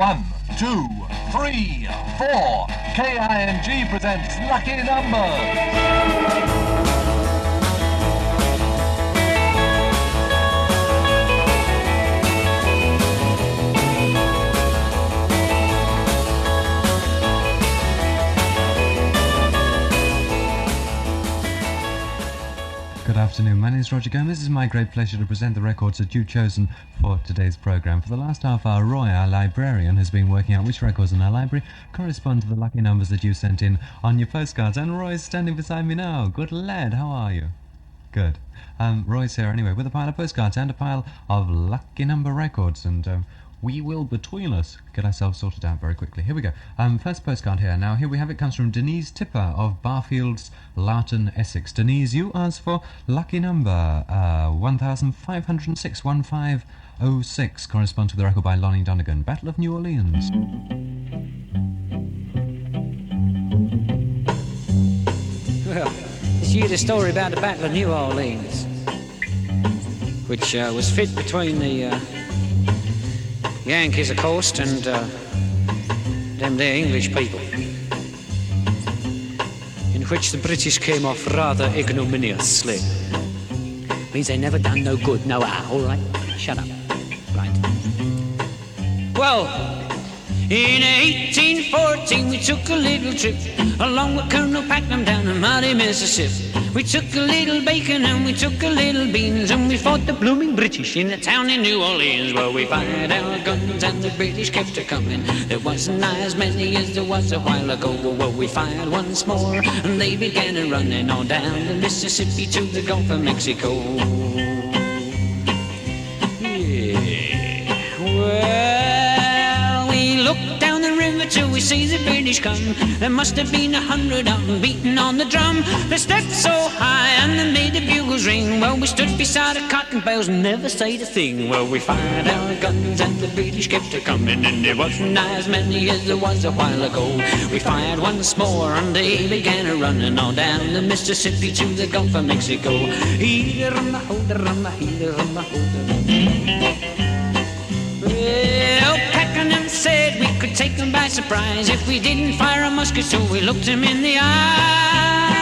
1, 2, 3, 4. KING presents Lucky Numbers. Good afternoon, my name is Roger Gomez. It's my great pleasure to present the records that you've chosen for today's programme. For the last half hour, Roy, our librarian, has been working out which records in our library correspond to the lucky numbers that you sent in on your postcards. And Roy's standing beside me now. Good lad, how are you? Good. Roy's here anyway with a pile of postcards and a pile of lucky number records, and we will, between us, get ourselves sorted out very quickly. Here we go. First postcard here. Now, here we have it. Comes from Denise Tipper of Barfields, Larton, Essex. Denise, you asked for lucky number 1506, 1506, corresponds to the record by Lonnie Donegan. Battle of New Orleans. Well, it's here the story about the Battle of New Orleans, which was fit between the Yankees, of course, and them there English people, in which the British came off rather ignominiously. Means they never done no good, no how, all right? Shut up. Right. Well, in 1814 we took a little trip along with Colonel Packham down the mighty Mississippi. We took a little bacon and we took a little beans, and we fought the blooming British in a town in New Orleans. Well, we fired our guns and the British kept a-coming. There wasn't as many as there was a while ago. Well, we fired once more and they began a-running on down the Mississippi to the Gulf of Mexico. Yeah. Well, we looked down the river till we see the British come. There must have been 100 of them beating on the drum. They stepped so high and they made the bugles ring. Well, we stood beside the cotton bales and never said a thing. Well, we fired our guns and the British kept a-coming, and there wasn't as many as there was a while ago. We fired once more and they began a-running on down the Mississippi to the Gulf of Mexico. Well, Pakenham said we could take them by surprise if we didn't fire a musket, so we looked him in the eye.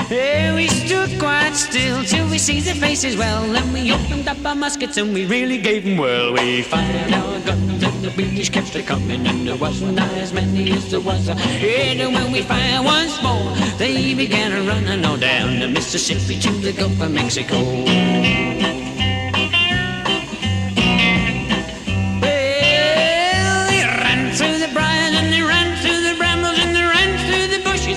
Yeah, we stood quite still till we see their faces well, then we opened up our muskets and we really gave them well. We fired our guns and the British kept a-coming, and there wasn't as many as there was. And when we fired once more, they began a-running on down the Mississippi to the Gulf of Mexico.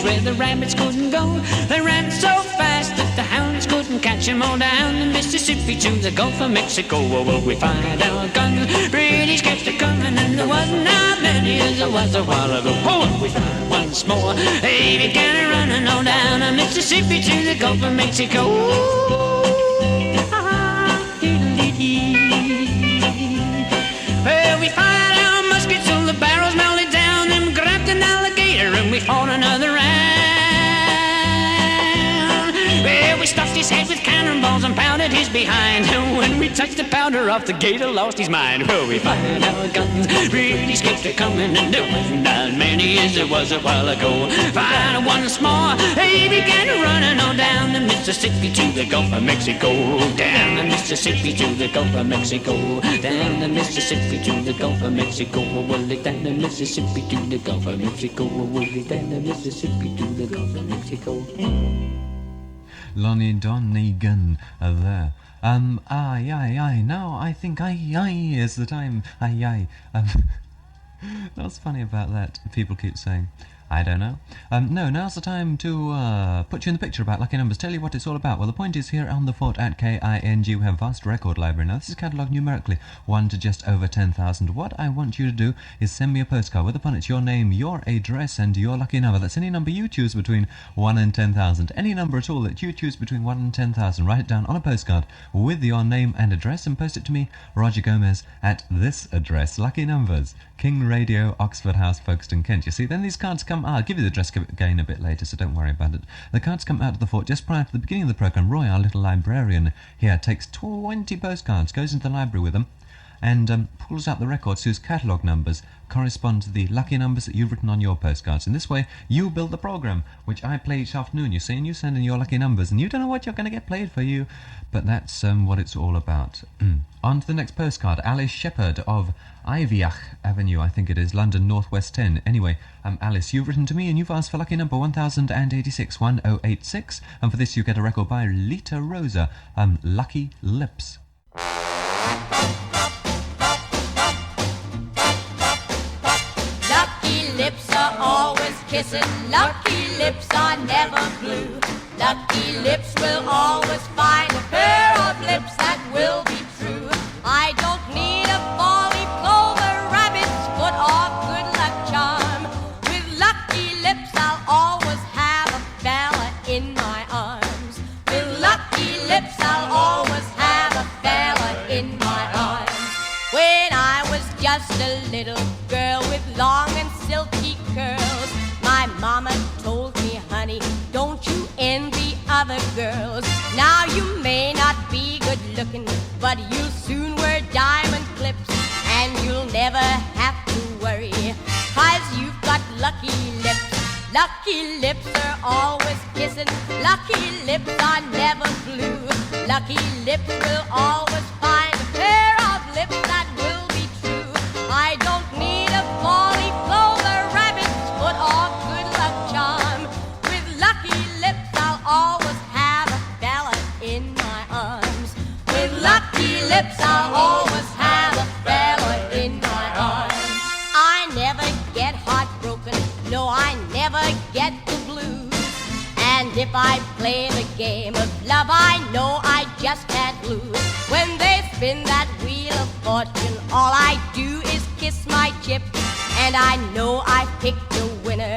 Where the rabbits couldn't go, they ran so fast that the hounds couldn't catch them all down the Mississippi to the Gulf of Mexico. Well, we fired our guns, British kept a-coming, and there wasn't as many as there was a while ago. Oh, we fired once more, they began a-running all down the Mississippi to the Gulf of Mexico. Well, we fired our muskets till the barrels melted down, and grabbed an alligator and we fought another round. Well, we stuffed his head with cannonballs and pounded his behind, and when we touched the powder off, the gator lost his mind. Well, we fired our guns, British kept a-coming, and there wasn't as many as there was a while ago. Fired once more, they began running on down the Mississippi to the Gulf of Mexico. Down the Mississippi to the Gulf of Mexico. Down the Mississippi to the Gulf of Mexico. Well, they down the Mississippi to the Gulf of Mexico. Well, they down the Mississippi to the Gulf of Mexico. Lonnie Donegan there. Aye. Now I think aye is the time. Aye. What's funny about that? People keep saying, I don't know. No, now's the time to put you in the picture about lucky numbers, tell you what it's all about. Well, the point is, here on the fort at KING, we have a vast record library. Now, this is catalogued numerically, 1 to just over 10,000. What I want you to do is send me a postcard with upon it your name, your address, and your lucky number. That's any number you choose between 1 and 10,000. Any number at all that you choose between 1 and 10,000. Write it down on a postcard with your name and address and post it to me, Roger Gomez, at this address. Lucky Numbers, King Radio, Oxford House, Folkestone, Kent. You see, then these cards come... I'll give you the address again a bit later, so don't worry about it. The cards come out of the fort just prior to the beginning of the programme. Roy, our little librarian here, takes 20 postcards, goes into the library with them, and pulls out the records whose catalogue numbers correspond to the lucky numbers that you've written on your postcards. In this way, you build the program, which I play each afternoon. You see, and you send in your lucky numbers, and you don't know what you're going to get played for you, but that's what it's all about. On to the next postcard. Alice Shepherd of Iviach Avenue, I think it is, London, Northwest 10. Anyway, Alice, you've written to me and you've asked for lucky number 1086, 1086, and for this you get a record by Lita Rosa, Lucky Lips. Lucky lips are always kissing, lucky lips are never blue. Lucky lips will always find a pair of lips that will be true. I don't need a bally clover, rabbit's foot, or good luck charm. With lucky lips I'll always have a fella in my arms. With lucky lips I'll always have a fella in my arms. When I was just a little girl with long and silky curls, my mama told me, honey, don't you envy other girls. Now you may not be good looking, but you'll soon wear diamond clips, and you'll never have to worry, 'cause you've got lucky lips. Lucky lips are always kissing, lucky lips are never blue. Lucky lips will always find a pair of lips that will be true. I don't need a bally clover, rabbit's foot, or good luck charm. With lucky lips I'll always have a fella in my arms. With lucky lips I'll always have a fella in my arms. I never get heartbroken, no, I never get the blues. And if I play the game of love, I know I just can't lose. When they spin that wheel of fortune, all I do is kiss my chips, and I know I picked a winner,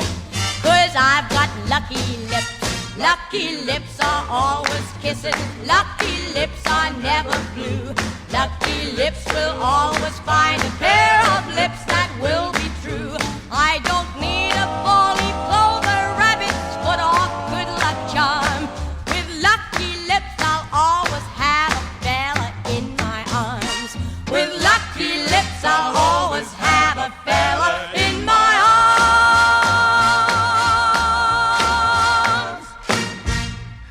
'cause I've got lucky lips. Lucky lips are always kissing, lucky lips are never blue. Lucky lips will always find a pair of lips that will be true. I don't need a bally clover, rabbit's foot, or good luck charm. With lucky lips I'll always have a fella in my arms. With lucky lips I'll always have a fella in my arms.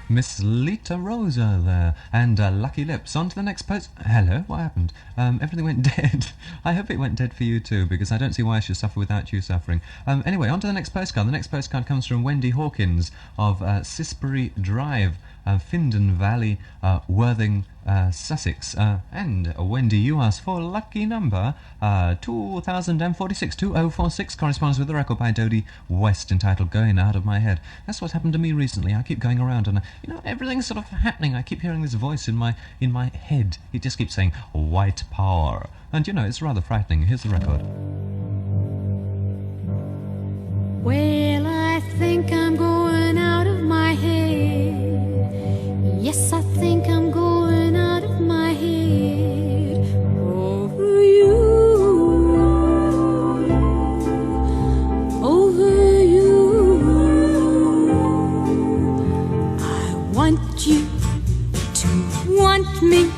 Miss Lita Rosa there, and Lucky Lips. On to the next post. Hello, what happened? Everything went dead. I hope it went dead for you too, because I don't see why I should suffer without you suffering. Anyway, on to the next postcard. The next postcard comes from Wendy Hawkins of Sisbury Drive, Findon Valley, Worthing, Sussex. And Wendy, you asked for lucky number 2046, 2046, corresponds with the record by Dodie West entitled Going Out of My Head. That's what's happened to me recently. I keep going around and everything's sort of happening. I keep hearing this voice in my head. It just keeps saying white power, and it's rather frightening. Here's the record. Well, I think I'm going out of my head. Yes, I think I'm going out of my head over you, over you. I want you to want me.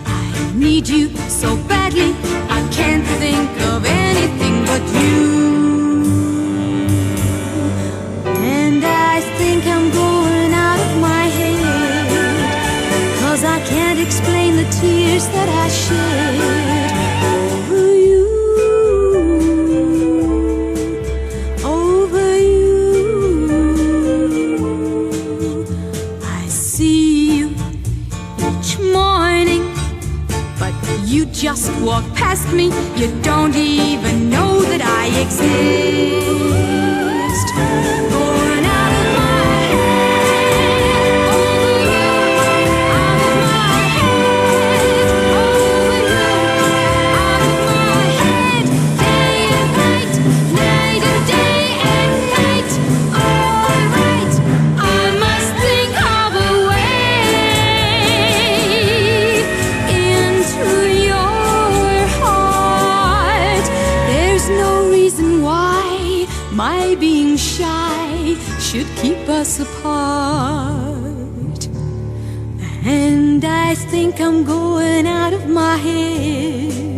I need you so badly. I can't think of anything but you. And I think I'm going out of my head, 'cause I can't explain the tears that I shed over you, over you. I see you each morning, but you just walk past me. You don't even know that I exist. Going out of my head, over you, out of my head, over you, out of my head, day and night and day and night. Alright, I must think of a way into your heart. There's no reason why my being shy should keep us apart. And I think I'm going out of my head.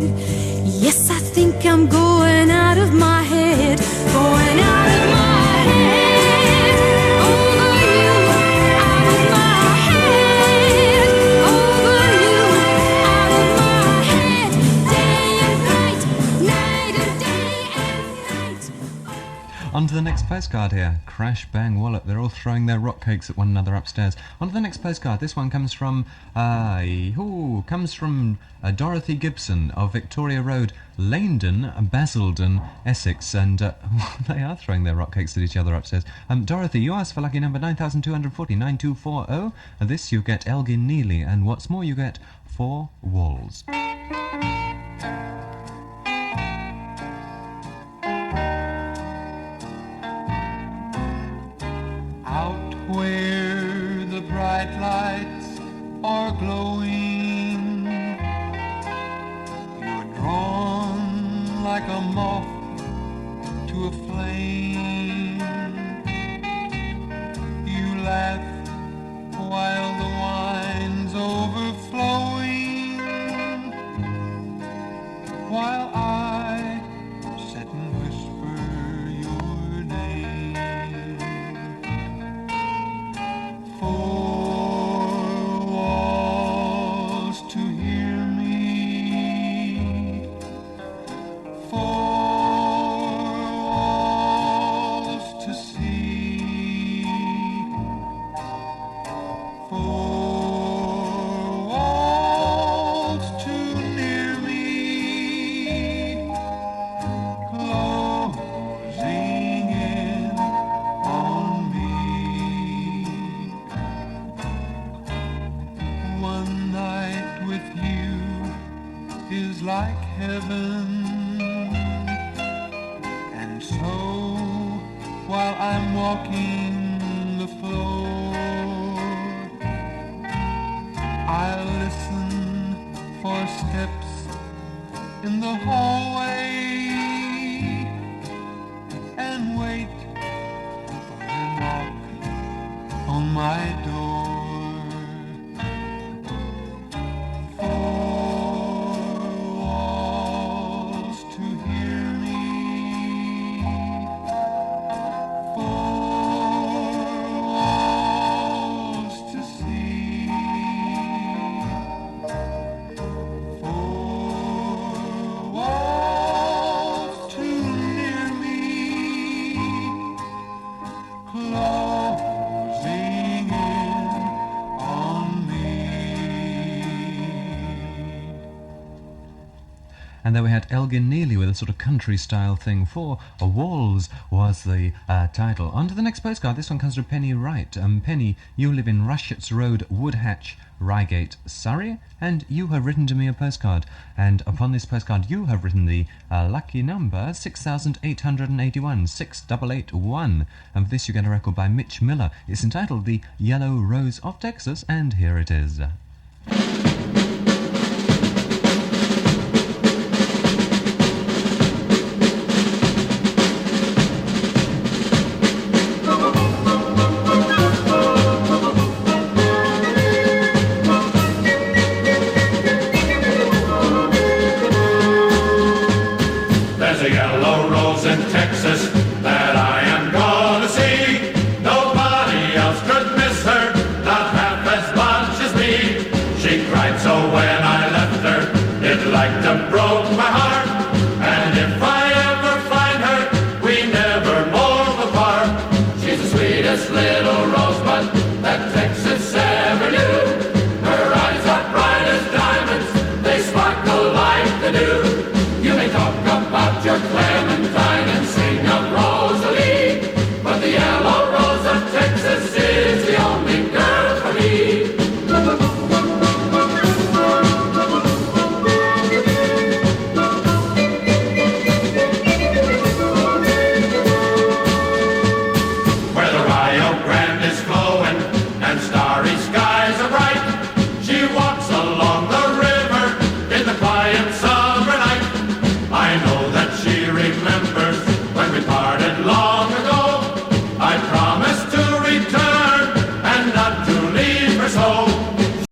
Yes, I think I'm going out of my head. Going out of my head. Over you. Out of my head. Over you. Out of my head. Day and night. Night and day and night. On to the next postcard here. Crash, bang, wallop. They're all throwing their rock cakes at one another upstairs. On to the next postcard. This one comes from Dorothy Gibson of Victoria Road, Laindon, Basildon, Essex, and they are throwing their rock cakes at each other upstairs. Dorothy, you asked for lucky number 9240 9240. This you get Elgin Neely, and what's more, you get 4 walls. Out where the bright lights are glowing, you're drawn like a moth to a flame. You laugh while the wine's overflowing, while I sit and whisper your name. 4 walls to hear me, 4 walls to see, 4 walls too near me, closing in on me. One night with you is like heaven, and so while I'm walking the floor, I'll listen for steps in the hallway and wait for a knock on my door. 4 walls to hear me, 4 walls to see, 4 walls too near me, closing in on me. And there we had Elgin Neely with a sort of country-style thing. 4 walls was the title. On to the next postcard. This one comes from Penny Wright. Penny, you live in Rushetts Road, Woodhatch, Reigate, Surrey, and you have written to me a postcard. And upon this postcard, you have written the lucky number 6881, 6881. And for this, you get a record by Mitch Miller. It's entitled The Yellow Rose of Texas, and here it is.